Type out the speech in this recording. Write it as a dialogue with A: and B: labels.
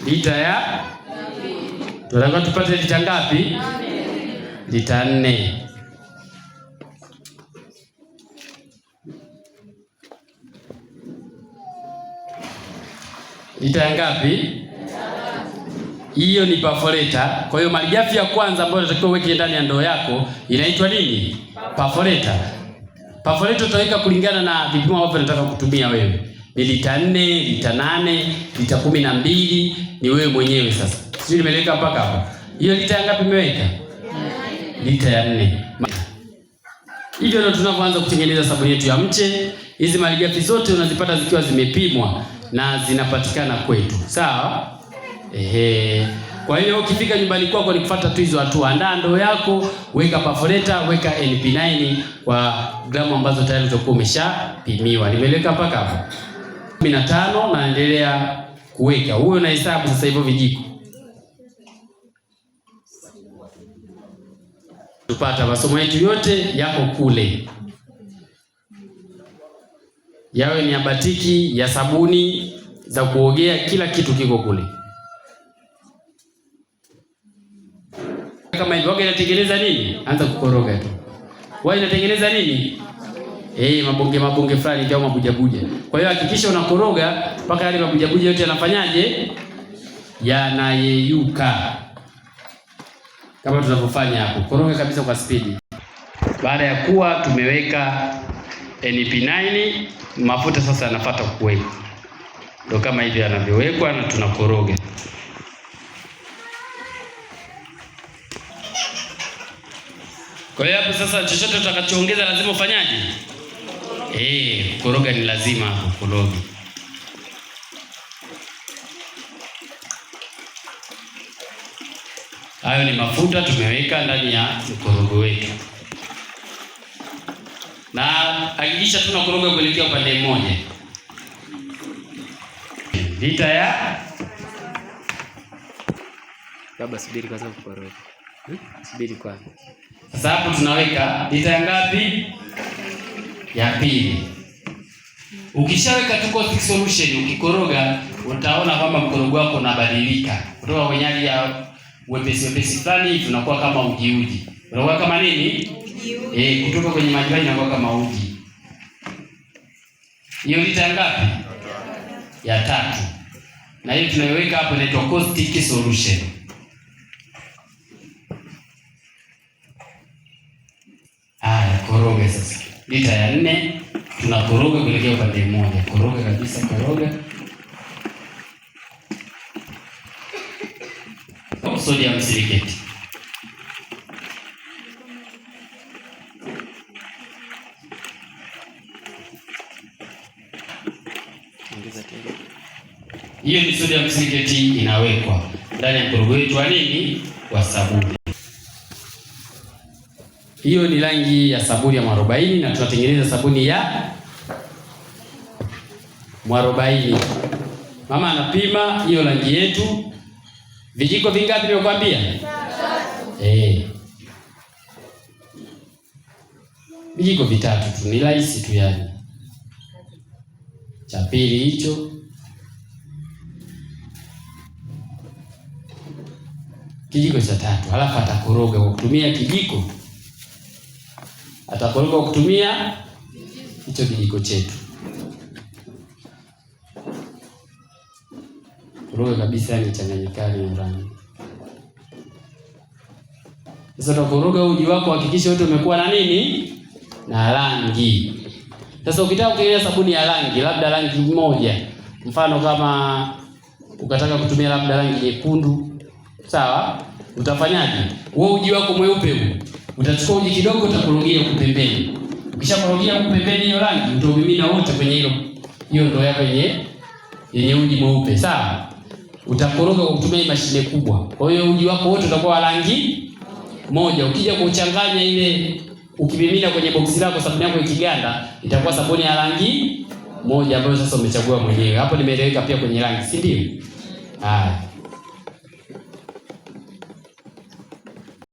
A: lita ya tunataka tupate lita ngapi? Lita 4. Lita ngapi? Hiyo ni perforator. Kwa hiyo malighafi ya kwanza ambayo unatakiwa uweke ndani ya ndoo yako inaitwa nini? Perforator. Perforator utaweka kulingana na vipimo ambavyo unataka kutumia wewe. Ni lita 4, lita 8, lita 12, ni wewe mwenyewe sasa. Sisi nimeweka mpaka hapa. Hiyo lita ngapi umeweka? Lita ya 4. Hivyo ndio tunapoanza kutengeneza sabuni yetu ya mche. Hizi malighafi zote unazipata zikiwa zimepimwa na zinapatikana kwetu. Sawa? Kwa hiyo ukifika nyumbani kwako ni kufuata tu hizo hatua. Andaa ndoo yako, weka perforator, weka NP9 kwa gramu ambazo tayari utakuwa umeshapimiwa. Nimeleka mpaka hapo 15 na endelea kuweka. Huo na hesabu sasa hivyo vijiko. Tupata masomo yetu yote yako kule. Yawe ni ya batiki, ya sabuni, za kuogea, kila kitu kiko kule. Kama hivyo waga inatengeneza nini? Anza kukoroga tu. Wao inatengeneza nini? Mabonge fulani kama mabujabuja. Kwa hiyo hakikisha unakoroga mpaka yale mabujabuja yote yanafanyaje? Yanayeyuka. Kama tunavyofanya hapo. Koroga kabisa kwa spidi. Baada ya kuwa tumeweka NP9, mafuta sasa yanafuata kuweka. Ndio kama hivi yanavyowekwa na tunakoroga. Kwa hiyo hapo sasa chochote utakachoongeza lazima ufanyaje? Koroga ni lazima hapo koroga. Hayo ni mafuta tumeweka ndani ya mkorogo wetu. Na hakikisha tunakoroga kuelekea upande mmoja. Lita ya
B: Baba subiri kwanza kukoroga. Subiri kwanza.
A: Sasa hapo tunaweka lita ya ngapi? Ya 2. Ukishaweka tu caustic solution ukikoroga utaona kwamba mkorogo wako unabadilika. Kutoka kwenye hali ya wepesi fulani tunakuwa kama uji. Unakuwa kama nini? Uji. Kutoka kwenye maji inakuwa kama uji. Hiyo lita ngapi? Ya 3. Na hiyo tunaiweka hapo inaitwa caustic solution. Koroga sasa. Lita ya 4 tunakoroga kuelekea upande mmoja. Koroga kabisa, koroga. Sodium silicate. Hiyo ni sodium silicate inawekwa ndani ya mkorogo wetu wa nini? Wa sabuni. Hiyo ni rangi ya sabuni ya mwarobaini na tunatengeneza sabuni ya mwarobaini. Mama anapima hiyo rangi yetu. Vijiko vingapi nimekwambia? 3. Vijiko 3 tu, ni rahisi tu yani. Cha pili hicho. Kijiko cha 3. Halafu atakoroga kwa kutumia kijiko. Atakoroga kwa kutumia hicho kijiko chetu. Koroga kabisa ni changanyikani na rangi. Sasa utakoroga uji wako, hakikisha wote umekuwa na nini? Na rangi. Sasa ukitaka kutengeneza sabuni ya rangi, labda rangi moja. Mfano kama ukataka kutumia labda rangi nyekundu, sawa? Utafanyaje? Wewe uji wako mweupe huu, utachukua uji kidogo utakorogia huko pembeni. Ukishakorogia huko pembeni hiyo rangi, utamimina wote kwenye hiyo ndoo yako yenye uji mweupe, sawa? Utakoroga kwa kutumia mashine kubwa. Kwa hiyo uji wako wote utakuwa rangi moja. Ukija kuchanganya ile, ukimimina kwenye boksi lako sabuni yako ikiganda, itakuwa sabuni ya rangi moja ambayo sasa umechagua mwenyewe. Hapo nimeeleweka pia kwenye rangi, si ndio? Haya.